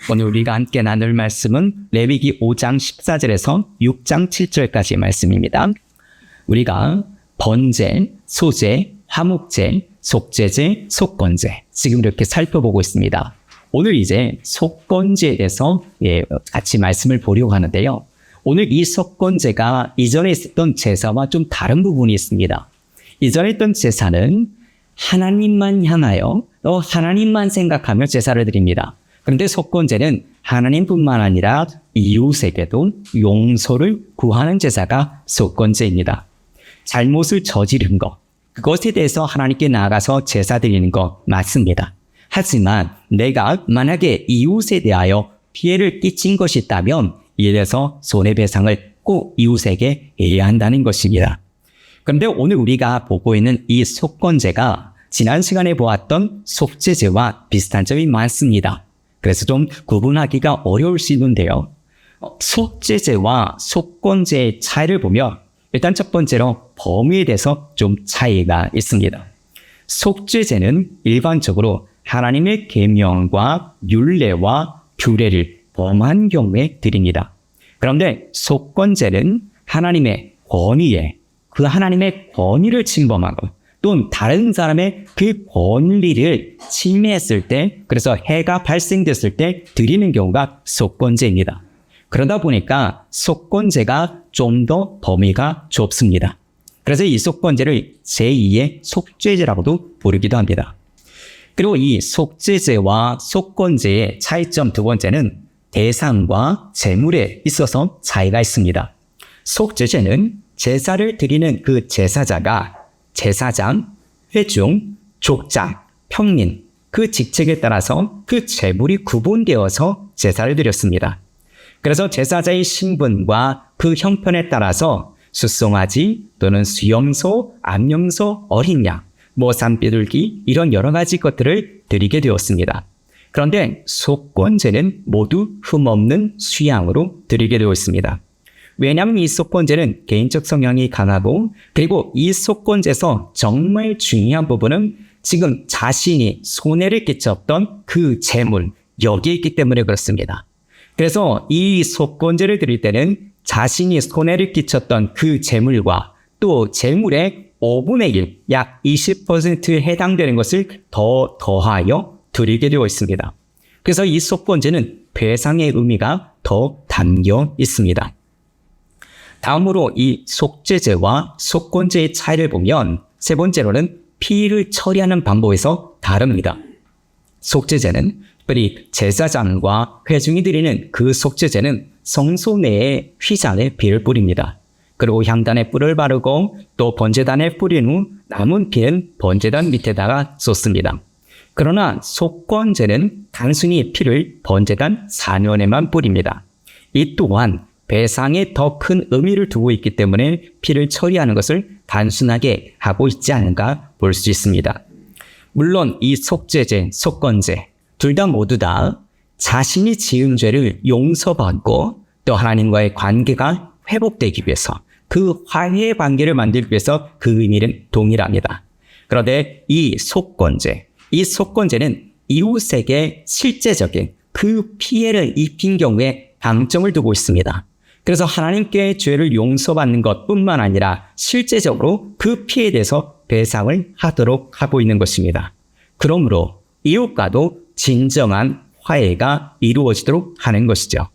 오늘 우리가 함께 나눌 말씀은 레위기 5장 14절에서 6장 7절까지의 말씀입니다. 우리가 번제, 소제, 화목제, 속제제, 속건제 지금 이렇게 살펴보고 있습니다. 오늘 이제 속건제에 대해서 같이 말씀을 보려고 하는데요. 오늘 이 속건제가 이전에 있었던 제사와 좀 다른 부분이 있습니다. 이전에 있던 제사는 하나님만 향하여 또 하나님만 생각하며 제사를 드립니다. 그런데 속건제는 하나님뿐만 아니라 이웃에게도 용서를 구하는 제사가 속건제입니다. 잘못을 저지른 것, 그것에 대해서 하나님께 나아가서 제사 드리는 것 맞습니다. 하지만 내가 만약에 이웃에 대하여 피해를 끼친 것이 있다면 이에 대해서 손해배상을 꼭 이웃에게 해야 한다는 것입니다. 그런데 오늘 우리가 보고 있는 이 속건제가 지난 시간에 보았던 속제제와 비슷한 점이 많습니다. 그래서 좀 구분하기가 어려울 수 있는데요. 속제제와 속건제의 차이를 보면 일단 첫 번째로 범위에 대해서 좀 차이가 있습니다. 속죄제는 일반적으로 하나님의 계명과 율례와 규례를 범한 경우에 드립니다. 그런데 속건제는 하나님의 권위에 그 하나님의 권위를 침범하고 또는 다른 사람의 그 권리를 침해했을 때, 그래서 해가 발생됐을 때 드리는 경우가 속건제입니다. 그러다 보니까 속건제가 좀 더 범위가 좁습니다. 그래서 이 속건제를 제2의 속죄제라고도 부르기도 합니다. 그리고 이 속죄제와 속건제의 차이점 두 번째는 대상과 제물에 있어서 차이가 있습니다. 속죄제는 제사를 드리는 그 제사자가 제사장, 회중, 족장, 평민 그 직책에 따라서 그 제물이 구분되어서 제사를 드렸습니다. 그래서 제사자의 신분과 그 형편에 따라서 숫송아지 또는 수염소, 암염소, 어린 양, 산비둘기 이런 여러 가지 것들을 드리게 되었습니다. 그런데 속건제는 모두 흠없는 수양으로 드리게 되어 있습니다. 왜냐하면 이 속건제는 개인적 성향이 강하고 그리고 이 속건제에서 정말 중요한 부분은 지금 자신이 손해를 끼쳤던 그 재물 여기에 있기 때문에 그렇습니다. 그래서 이 속건제를 드릴 때는 자신이 손해를 끼쳤던 그 재물과 또 재물의 5분의 1, 약 20%에 해당되는 것을 더하여 드리게 되어 있습니다. 그래서 이 속건제는 배상의 의미가 더 담겨 있습니다. 다음으로 이 속죄제와 속건제의 차이를 보면 세 번째로는 피를 처리하는 방법에서 다릅니다. 속죄제는 특별히 제사장과 회중이 드리는 그 속죄제는 성소 내에 휘장에 피를 뿌립니다. 그리고 향단에 뿔을 바르고 또 번제단에 뿌린 후 남은 피는 번제단 밑에다가 쏟습니다. 그러나 속건제는 단순히 피를 번제단 사면에만 뿌립니다. 이 또한 배상에 더 큰 의미를 두고 있기 때문에 피를 처리하는 것을 단순하게 하고 있지 않은가 볼 수 있습니다. 물론 이 속죄제, 속건제 둘 다 모두 다 자신이 지은 죄를 용서받고 또 하나님과의 관계가 회복되기 위해서 그 화해의 관계를 만들기 위해서 그 의미는 동일합니다. 그런데 이 속건제는 이웃에게 실제적인 그 피해를 입힌 경우에 방점을 두고 있습니다. 그래서 하나님께 죄를 용서받는 것뿐만 아니라 실제적으로 그 피해에 대해서 배상을 하도록 하고 있는 것입니다. 그러므로 이웃과도 진정한 화해가 이루어지도록 하는 것이죠.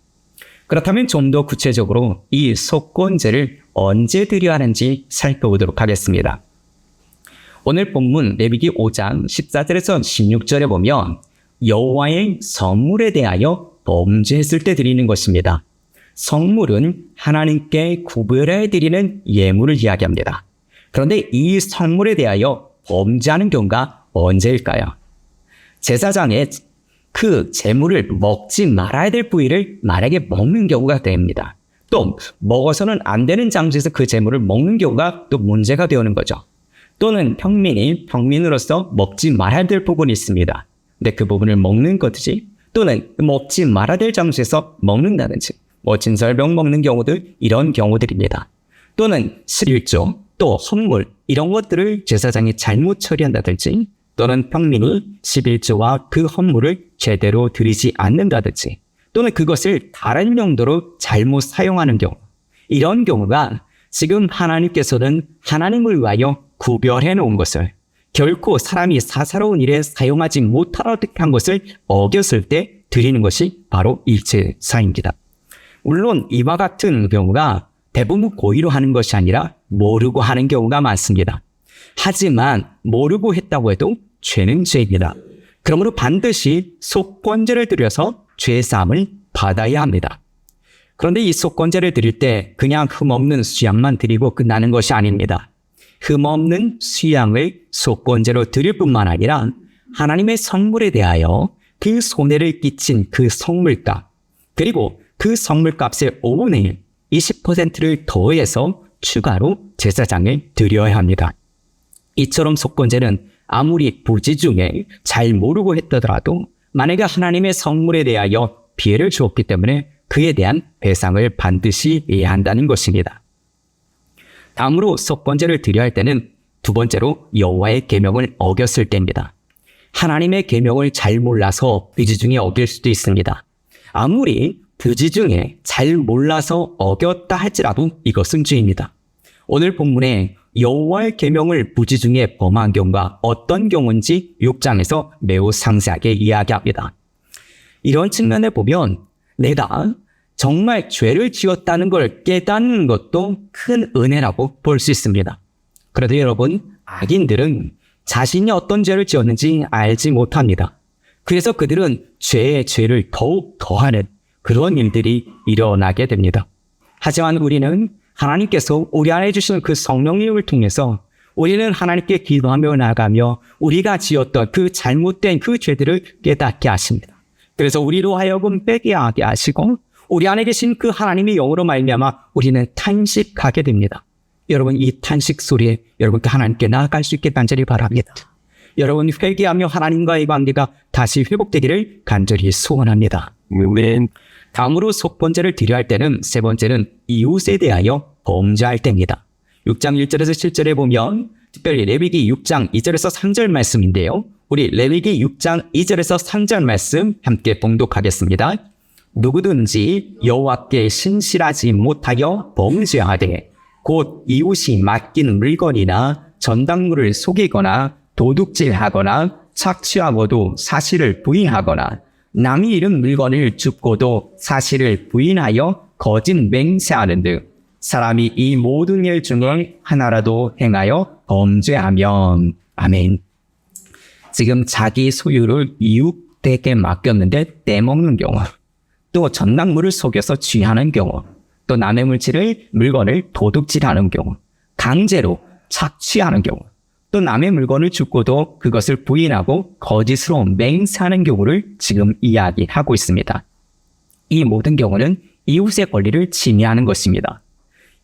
그렇다면 좀 더 구체적으로 이 속건제를 언제 드려야 하는지 살펴보도록 하겠습니다. 오늘 본문 레위기 5장 14절에서 16절에 보면 여호와의 성물에 대하여 범죄했을 때 드리는 것입니다. 성물은 하나님께 구별해 드리는 예물을 이야기합니다. 그런데 이 성물에 대하여 범죄하는 경우가 언제일까요? 제사장의 그 제물을 먹지 말아야 될 부위를 만약에 먹는 경우가 됩니다. 또 먹어서는 안 되는 장소에서 그 제물을 먹는 경우가 또 문제가 되는 거죠. 또는 평민이 평민으로서 먹지 말아야 될 부분이 있습니다. 근데 그 부분을 먹는 것이지 또는 먹지 말아야 될 장소에서 먹는다든지 진설병 먹는 경우들 이런 경우들입니다. 또는 실조 또 헌물 이런 것들을 제사장이 잘못 처리한다든지 또는 평민이 11조와 그 헌물을 제대로 드리지 않는다든지 또는 그것을 다른 용도로 잘못 사용하는 경우, 이런 경우가 지금 하나님께서는 하나님을 위하여 구별해 놓은 것을 결코 사람이 사사로운 일에 사용하지 못하도록 한 것을 어겼을 때 드리는 것이 바로 이 제사입니다. 물론 이와 같은 경우가 대부분 고의로 하는 것이 아니라 모르고 하는 경우가 많습니다. 하지만 모르고 했다고 해도 죄는 죄입니다. 그러므로 반드시 속건제를 드려서 죄사함을 받아야 합니다. 그런데 이 속건제를 드릴 때 그냥 흠없는 수양만 드리고 끝나는 것이 아닙니다. 흠없는 수양을 속건제로 드릴 뿐만 아니라 하나님의 성물에 대하여 그 손해를 끼친 그 성물값, 그리고 그 성물값의 5분의 1, 20%를 더해서 추가로 제사장에 드려야 합니다. 이처럼 속건제는 아무리 부지 중에 잘 모르고 했더라도 만약에 하나님의 성물에 대하여 피해를 주었기 때문에 그에 대한 배상을 반드시 해야 한다는 것입니다. 다음으로 속건제를 드려야 할 때는 두 번째로 여호와의 계명을 어겼을 때입니다. 하나님의 계명을 잘 몰라서 부지 중에 어길 수도 있습니다. 아무리 부지 중에 잘 몰라서 어겼다 할지라도 이것은 죄입니다. 오늘 본문에 여호와의 계명을 부지 중에 범한 경우가 어떤 경우인지 6장에서 매우 상세하게 이야기합니다. 이런 측면에 보면 내가 정말 죄를 지었다는 걸 깨닫는 것도 큰 은혜라고 볼 수 있습니다. 그래도 여러분, 악인들은 자신이 어떤 죄를 지었는지 알지 못합니다. 그래서 그들은 죄에 죄를 더욱 더하는 그런 일들이 일어나게 됩니다. 하지만 우리는 하나님께서 우리 안에 주신 그 성령님을 통해서 우리는 하나님께 기도하며 나아가며 우리가 지었던 그 잘못된 그 죄들을 깨닫게 하십니다. 그래서 우리로 하여금 회개하게 하시고 우리 안에 계신 그 하나님의 영으로 말미암아 우리는 탄식하게 됩니다. 여러분, 이 탄식 소리에 여러분께 하나님께 나아갈 수 있게 간절히 바랍니다. 여러분, 회개하며 하나님과의 관계가 다시 회복되기를 간절히 소원합니다. 다음으로 속번제를 드려야 할 때는 세 번째는 이웃에 대하여 범죄할 때입니다. 6장 1절에서 7절에 보면 특별히 레위기 6장 2절에서 3절 말씀인데요. 우리 레위기 6장 2절에서 3절 말씀 함께 봉독하겠습니다. 누구든지 여호와께 신실하지 못하여 범죄하되 곧 이웃이 맡긴 물건이나 전당물을 속이거나 도둑질하거나 착취하고도 사실을 부인하거나 남이 잃은 물건을 줍고도 사실을 부인하여 거짓 맹세하는 등 사람이 이 모든 일 중에 하나라도 행하여 범죄하면 아멘. 지금 자기 소유를 이웃에게 맡겼는데 떼먹는 경우, 또 전당물을 속여서 취하는 경우, 또 남의 물건을 도둑질하는 경우, 강제로 착취하는 경우, 또 남의 물건을 줍고도 그것을 부인하고 거짓으로 맹세하는 경우를 지금 이야기하고 있습니다. 이 모든 경우는 이웃의 권리를 침해하는 것입니다.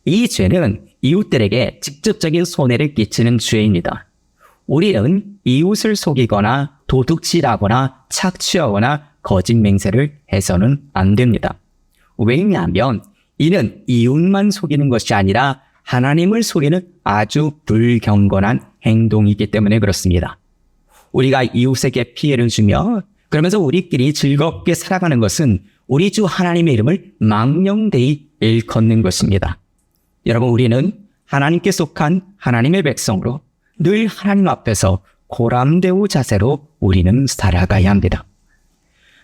이 죄는 이웃들에게 직접적인 손해를 끼치는 죄입니다. 우리는 이웃을 속이거나 도둑질하거나 착취하거나 거짓 맹세를 해서는 안 됩니다. 왜냐하면 이는 이웃만 속이는 것이 아니라 하나님을 속이는 아주 불경건한 행동이기 때문에 그렇습니다. 우리가 이웃에게 피해를 주며 그러면서 우리끼리 즐겁게 살아가는 것은 우리 주 하나님의 이름을 망령되이 일컫는 것입니다. 여러분, 우리는 하나님께 속한 하나님의 백성으로 늘 하나님 앞에서 고람되우 자세로 우리는 살아가야 합니다.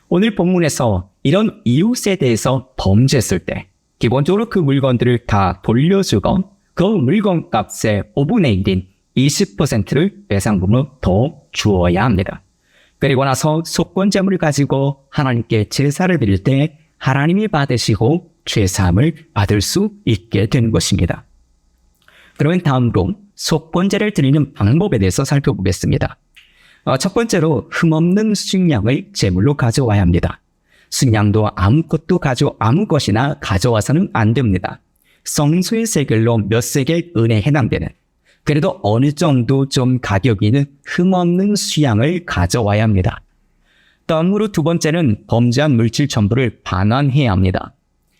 오늘 본문에서 이런 이웃에 대해서 범죄했을 때 기본적으로 그 물건들을 다 돌려주고 그 물건 값의 5분의 1인 20%를 배상금으로 더 주어야 합니다. 그리고 나서 속건제물을 가지고 하나님께 제사를 드릴 때 하나님이 받으시고 죄사함을 받을 수 있게 되는 것입니다. 그러면 다음으로 속건제를 드리는 방법에 대해서 살펴보겠습니다. 첫 번째로 흠없는 순양을 제물로 가져와야 합니다. 순양도 아무 것이나 가져와서는 안 됩니다. 성소의 세겔로 몇 세겔 은에 해당되는, 그래도 어느 정도 좀 가격이 있는 흠없는 수양을 가져와야 합니다. 다음으로 두 번째는 범죄한 물질 전부를 반환해야 합니다.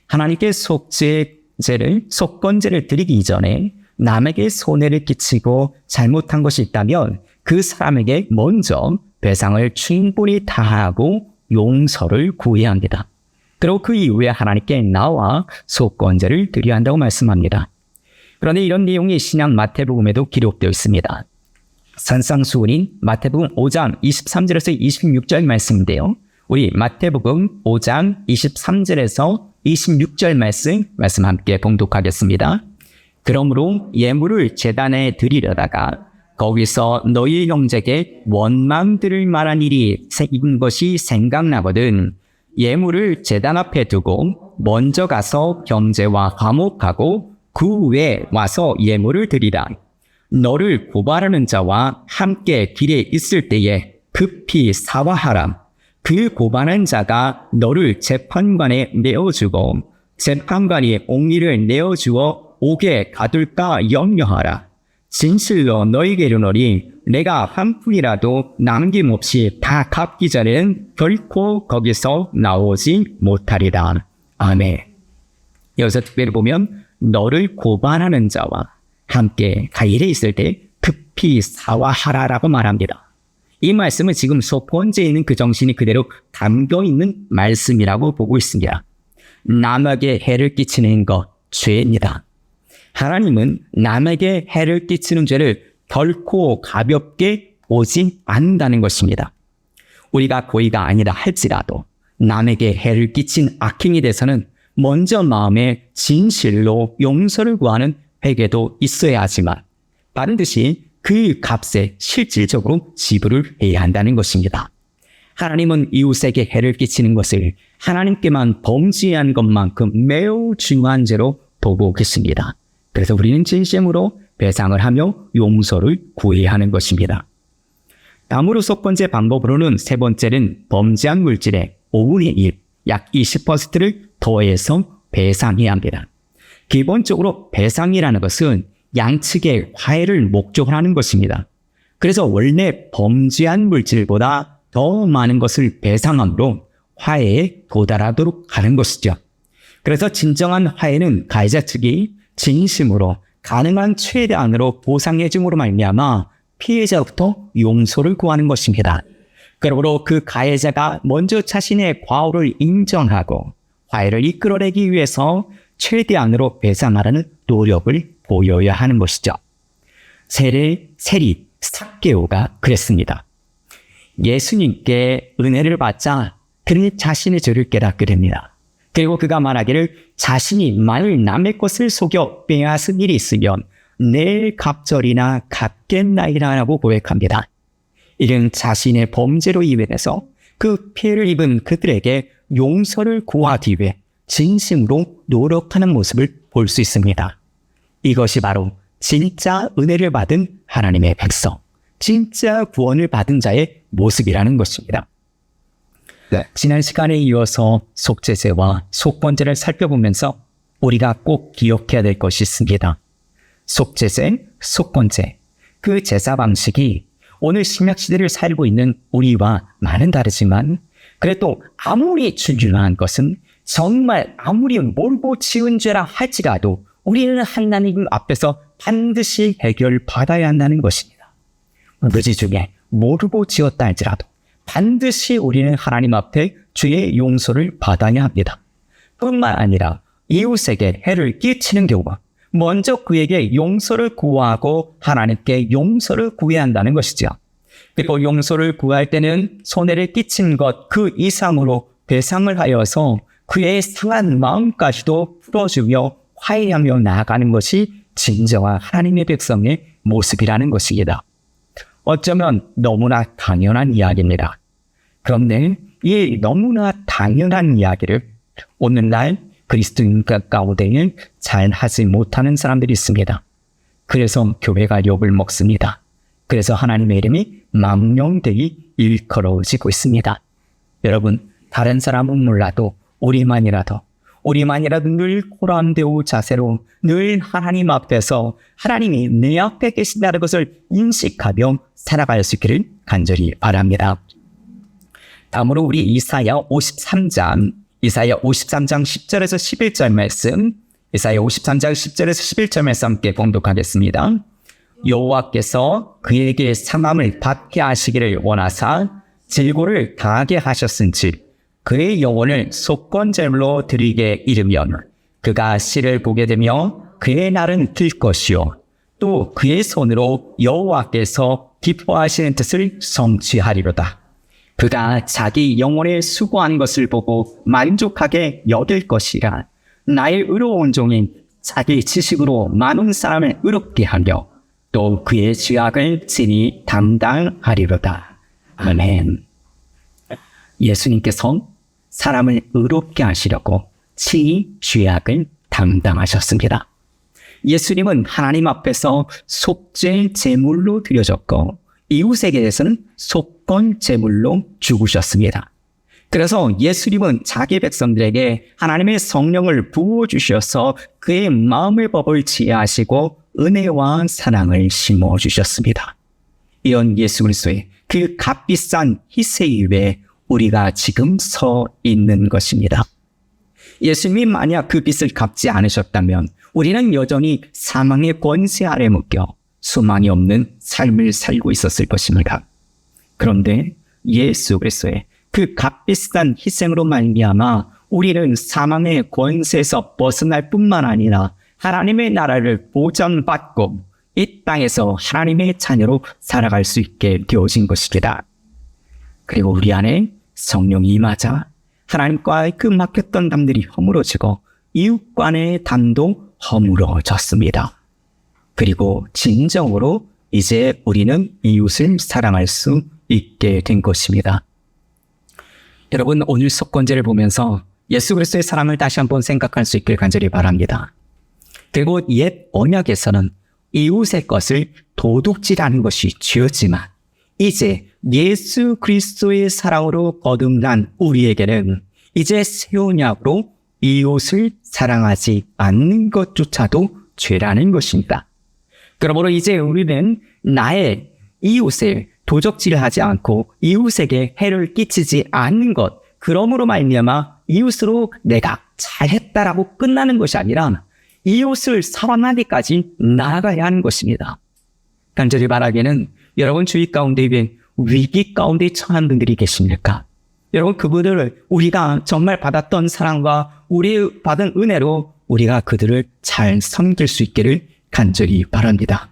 하나님께 속건제를 드리기 이전에 남에게 손해를 끼치고 잘못한 것이 있다면 그 사람에게 먼저 배상을 충분히 다하고 용서를 구해야 합니다. 그리고 그 이후에 하나님께 나와 속건제를 드려야 한다고 말씀합니다. 그런데 이런 내용이 신약 마태복음에도 기록되어 있습니다. 산상수훈인 마태복음 5장 23절에서 26절 말씀인데요. 우리 마태복음 5장 23절에서 26절 말씀 함께 봉독하겠습니다. 그러므로 예물을 제단에 드리려다가 거기서 너희 형제에게 원망 들을 만한 일이 생긴 것이 생각나거든 예물을 제단 앞에 두고 먼저 가서 형제와 화목하고 그 후에 와서 예물을 드리라. 너를 고발하는 자와 함께 길에 있을 때에 급히 사과하라. 그 고발한 자가 너를 재판관에 내어주고 재판관이 옥리를 내어주어 옥에 가둘까 염려하라. 진실로 너희에게 이르노니 내가 한 푼이라도 남김없이 다 갚기 전에는 결코 거기서 나오지 못하리라. 아멘. 여기서 특별히 보면 너를 고발하는 자와 함께 가일에 있을 때 급히 사과하라라고 말합니다. 이 말씀은 지금 속건제에 있는 그 정신이 그대로 담겨있는 말씀이라고 보고 있습니다. 남에게 해를 끼치는 것 죄입니다. 하나님은 남에게 해를 끼치는 죄를 결코 가볍게 보지 않는다는 것입니다. 우리가 고의가 아니라 할지라도 남에게 해를 끼친 악행에 대해서는 먼저 마음에 진실로 용서를 구하는 회개도 있어야 하지만 반드시 그 값에 실질적으로 지불을 해야 한다는 것입니다. 하나님은 이웃에게 해를 끼치는 것을 하나님께만 범죄한 것만큼 매우 중요한 죄로 보고 계십니다. 그래서 우리는 진심으로 배상을 하며 용서를 구해야 하는 것입니다. 다음으로 속건제 방법으로는 세 번째는 범죄한 물질의 5분의 1, 약 20%를 더해서 배상해야 합니다. 기본적으로 배상이라는 것은 양측의 화해를 목적으로 하는 것입니다. 그래서 원래 범죄한 물질보다 더 많은 것을 배상함으로 화해에 도달하도록 하는 것이죠. 그래서 진정한 화해는 가해자 측이 진심으로 가능한 최대한으로 보상해 줌으로 말미암아 피해자부터 용서를 구하는 것입니다. 그러므로 그 가해자가 먼저 자신의 과오를 인정하고 화해를 이끌어내기 위해서 최대한으로 배상하라는 노력을 보여야 하는 것이죠. 세리 삭개오가 그랬습니다. 예수님께 은혜를 받자 그는 자신의 죄를 깨닫게 됩니다. 그리고 그가 말하기를 자신이 만일 남의 것을 속여 빼앗은 일이 있으면 내일 갑절이나 갚겠나이다 라고 고백합니다. 이는 자신의 범죄로 인해서 그 피해를 입은 그들에게 용서를 구하기 위해 진심으로 노력하는 모습을 볼 수 있습니다. 이것이 바로 진짜 은혜를 받은 하나님의 백성, 진짜 구원을 받은 자의 모습이라는 것입니다. 네. 지난 시간에 이어서 속죄제와 속건제를 살펴보면서 우리가 꼭 기억해야 될 것이 있습니다. 속죄제, 속건제, 그 제사 방식이 오늘 신약시대를 살고 있는 우리와 많은 다르지만 그래도 아무리 중요한 것은 정말 아무리 몰고 지은 죄라 할지라도 우리는 하나님 앞에서 반드시 해결받아야 한다는 것입니다. 무지 중에 모르고 지었다 할지라도 반드시 우리는 하나님 앞에 죄의 용서를 받아야 합니다. 뿐만 아니라 이웃에게 해를 끼치는 경우 먼저 그에게 용서를 구하고 하나님께 용서를 구해야 한다는 것이죠. 그리고 용서를 구할 때는 손해를 끼친 것 그 이상으로 배상을 하여서 그의 상한 마음까지도 풀어주며 화해하며 나아가는 것이 진정한 하나님의 백성의 모습이라는 것입니다. 어쩌면 너무나 당연한 이야기입니다. 그런데 이 너무나 당연한 이야기를 오늘날 그리스도인 가운데는 잘 하지 못하는 사람들이 있습니다. 그래서 교회가 욕을 먹습니다. 그래서 하나님의 이름이 망령되이 일컬어지고 있습니다. 여러분, 다른 사람은 몰라도 우리만이라도 늘 코람데오 자세로 늘 하나님 앞에서 하나님이 내 앞에 계신다는 것을 인식하며 살아갈 수 있기를 간절히 바랍니다. 다음으로 우리 이사야 53장 10절에서 11절 말씀, 이사야 53장 10절에서 11절 말씀 함께 봉독하겠습니다. 여호와께서 그에게 상함을 받게 하시기를 원하사 질고를 당하게 하셨은즉 그의 영혼을 속건제물로 드리게 이르면 그가 씨를 보게 되며 그의 날은 들 것이요 또 그의 손으로 여호와께서 기뻐하시는 뜻을 성취하리로다. 그가 자기 영혼에 수고한 것을 보고 만족하게 여길 것이라. 나의 의로운 종인 자기 지식으로 많은 사람을 의롭게 하며 또 그의 죄악을 친히 담당하리로다. 아멘. 예수님께서 사람을 의롭게 하시려고 친히 죄악을 담당하셨습니다. 예수님은 하나님 앞에서 속죄 제물로 드려졌고 이웃에게 대해서는 속건 제물로 죽으셨습니다. 그래서 예수님은 자기 백성들에게 하나님의 성령을 부어주셔서 그의 마음의 법을 지혜하시고 은혜와 사랑을 심어주셨습니다. 이런 예수 그리스도의 그 값비싼 희생 위에 우리가 지금 서 있는 것입니다. 예수님이 만약 그 빚을 갚지 않으셨다면 우리는 여전히 사망의 권세 아래 묶여 소망이 없는 삶을 살고 있었을 것입니다. 그런데 예수 그리스도의 그 값비싼 희생으로 말미암아 우리는 사망의 권세에서 벗어날 뿐만 아니라 하나님의 나라를 보전받고 이 땅에서 하나님의 자녀로 살아갈 수 있게 되어진 것입니다. 그리고 우리 안에 성령이 임하자 하나님과의 그 막혔던 담들이 허물어지고 이웃간의 담도 허물어졌습니다. 그리고 진정으로 이제 우리는 이웃을 사랑할 수 있게 된 것입니다. 여러분, 오늘 속건제를 보면서 예수 그리스도의 사랑을 다시 한번 생각할 수 있길 간절히 바랍니다. 그리고 옛 언약에서는 이웃의 것을 도둑질하는 것이 죄였지만 이제 예수 그리스도의 사랑으로 거듭난 우리에게는 이제 새 언약으로 이웃을 사랑하지 않는 것조차도 죄라는 것입니다. 그러므로 이제 우리는 나의 이웃을 도적질하지 않고 이웃에게 해를 끼치지 않는 것, 그러므로 말미암아 이웃으로 내가 잘했다라고 끝나는 것이 아니라 이웃을 사랑하기까지 나아가야 하는 것입니다. 간절히 바라기는 여러분 주위 가운데 위기 가운데 처한 분들이 계십니까? 여러분 그분들을 우리가 정말 받았던 사랑과 우리 받은 은혜로 우리가 그들을 잘 섬길 수 있기를 간절히 바랍니다.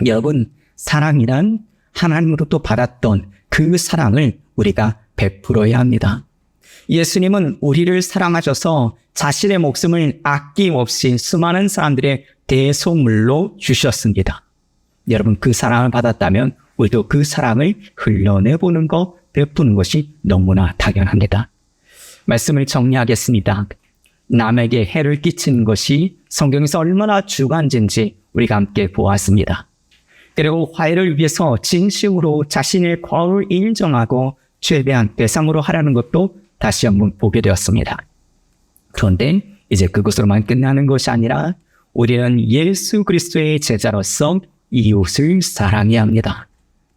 여러분 사랑이란 하나님으로부터 받았던 그 사랑을 우리가 베풀어야 합니다. 예수님은 우리를 사랑하셔서 자신의 목숨을 아낌없이 수많은 사람들의 대소물로 주셨습니다. 여러분 그 사랑을 받았다면 우리도 그 사랑을 흘려내보는 것, 베푸는 것이 너무나 당연합니다. 말씀을 정리하겠습니다. 남에게 해를 끼치는 것이 성경에서 얼마나 주관인지 우리가 함께 보았습니다. 그리고 화해를 위해서 진심으로 자신의 과오를 인정하고 죄에 대한 배상으로 하라는 것도 다시 한번 보게 되었습니다. 그런데 이제 그것으로만 끝나는 것이 아니라 우리는 예수 그리스도의 제자로서 이웃을 사랑해야 합니다.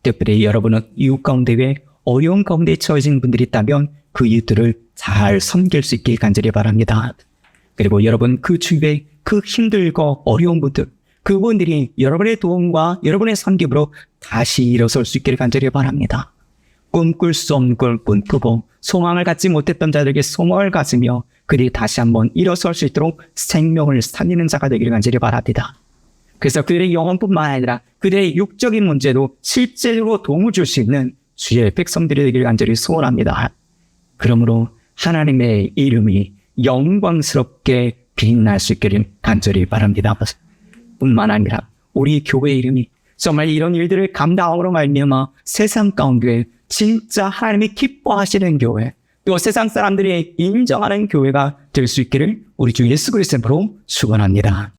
특별히 여러분은 이웃 가운데 어려운 가운데 처해진 분들이 있다면 그 이웃들을 잘 섬길 수 있길 간절히 바랍니다. 그리고 여러분 그 주위에 그 힘들고 어려운 분들, 그분들이 여러분의 도움과 여러분의 섬김으로 다시 일어설 수 있기를 간절히 바랍니다. 꿈꿀 수 없는 걸 꿈꾸고 소망을 갖지 못했던 자들에게 소망을 가지며 그들이 다시 한번 일어설 수 있도록 생명을 살리는 자가 되기를 간절히 바랍니다. 그래서 그들의 영혼뿐만 아니라 그들의 육적인 문제도 실제로 도움을 줄 수 있는 주의 백성들이 되기를 간절히 소원합니다. 그러므로 하나님의 이름이 영광스럽게 빛날 수 있기를 간절히 바랍니다. 뿐만 아니라 우리 교회 이름이 정말 이런 일들을 감당함으로 말미암아 세상 가운데 진짜 하나님이 기뻐하시는 교회, 또 세상 사람들이 인정하는 교회가 될 수 있기를 우리 주 예수 그리스도로 축원합니다.